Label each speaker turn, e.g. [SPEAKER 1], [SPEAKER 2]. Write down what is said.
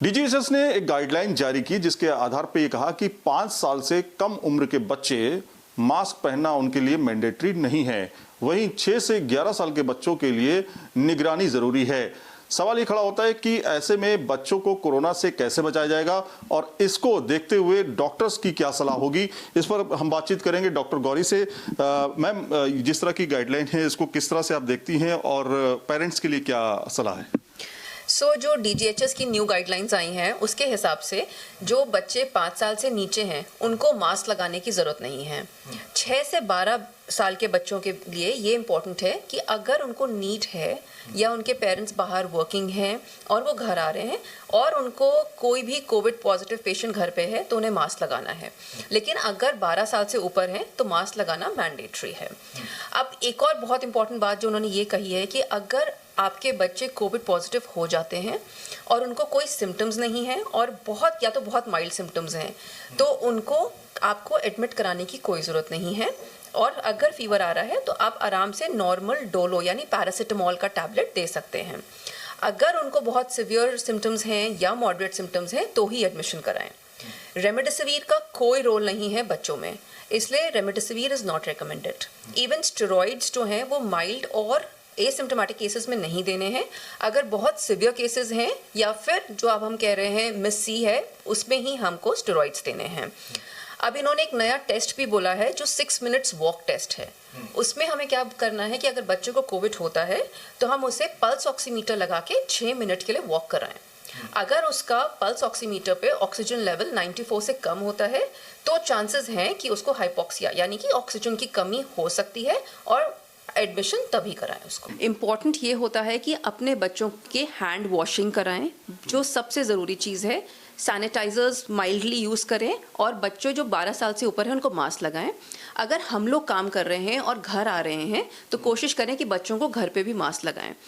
[SPEAKER 1] DGHS ने एक guideline जारी की जिसके आधार पर यह कहा कि 5 साल से कम उम्र के बच्चे मास्क पहनना उनके लिए मैंडेटरी नहीं है। वहीं 6 से 11 साल के बच्चों के लिए निगरानी जरूरी है। सवाल ये खड़ा होता है कि ऐसे में बच्चों को कोरोना से कैसे बचाया जाएगा और इसको देखते हुए डॉक्टर्स की क्या सलाह होगी, इस पर हम बातचीत करेंगे डॉक्टर गौरी से। मैम, जिस तरह की गाइडलाइन है इसको किस तरह से आप देखती हैं और पेरेंट्स के लिए क्या सलाह है?
[SPEAKER 2] जो डीजीएचएस की न्यू गाइडलाइंस आई हैं उसके हिसाब से जो बच्चे 5 साल से नीचे हैं उनको मास्क लगाने की ज़रूरत नहीं है। 6 से 12 साल के बच्चों के लिए ये इम्पोर्टेंट है कि अगर उनको नीड है या उनके पेरेंट्स बाहर वर्किंग हैं और वो घर आ रहे हैं और उनको कोई भी कोविड पॉजिटिव पेशेंट घर पे है तो उन्हें मास्क लगाना है। लेकिन अगर 12 साल से ऊपर हैं तो मास्क लगाना मैंडेटरी है। अब एक और बहुत इंपॉर्टेंट बात जो उन्होंने ये कही है कि अगर आपके बच्चे कोविड पॉजिटिव हो जाते हैं और उनको कोई सिम्टम्स नहीं है और बहुत माइल्ड सिम्टम्स हैं तो उनको आपको एडमिट कराने की कोई ज़रूरत नहीं है। और अगर फीवर आ रहा है तो आप आराम से नॉर्मल डोलो यानी पैरासिटामोल का टैबलेट दे सकते हैं। अगर उनको बहुत सिवियर सिम्टम्स हैं या मॉडरेट सिम्टम्स हैं तो ही एडमिशन कराएं। रेमडेसिविर का कोई रोल नहीं है बच्चों में, इसलिए remdesivir is not recommended. Even steroids जो हैं वो माइल्ड और एसिम्टोमेटिक केसेस में नहीं देने हैं। अगर बहुत सिवियर केसेस हैं या फिर जो अब हम कह रहे हैं मिस सी है उसमें ही हमको स्टेरॉइड्स देने हैं। अब इन्होंने एक नया टेस्ट भी बोला है जो 6 मिनट्स वॉक टेस्ट है। उसमें हमें क्या करना है कि अगर बच्चे को कोविड होता है तो हम उसे पल्स ऑक्सीमीटर लगा के 6 मिनट के लिए वॉक कराएं। अगर उसका पल्स ऑक्सीमीटर पे ऑक्सीजन लेवल 94 से कम होता है तो चांसेस हैं कि उसको हाइपोक्सिया यानी कि ऑक्सीजन की कमी हो सकती है और एडमिशन तभी कराएं उसको।
[SPEAKER 3] इम्पॉर्टेंट ये होता है कि अपने बच्चों के हैंड वॉशिंग कराएं, जो सबसे ज़रूरी चीज़ है। सैनिटाइजर्स माइल्डली यूज़ करें और बच्चों जो 12 साल से ऊपर हैं उनको मास्क लगाएं। अगर हम लोग काम कर रहे हैं और घर आ रहे हैं तो कोशिश करें कि बच्चों को घर पे भी मास्क लगाएं।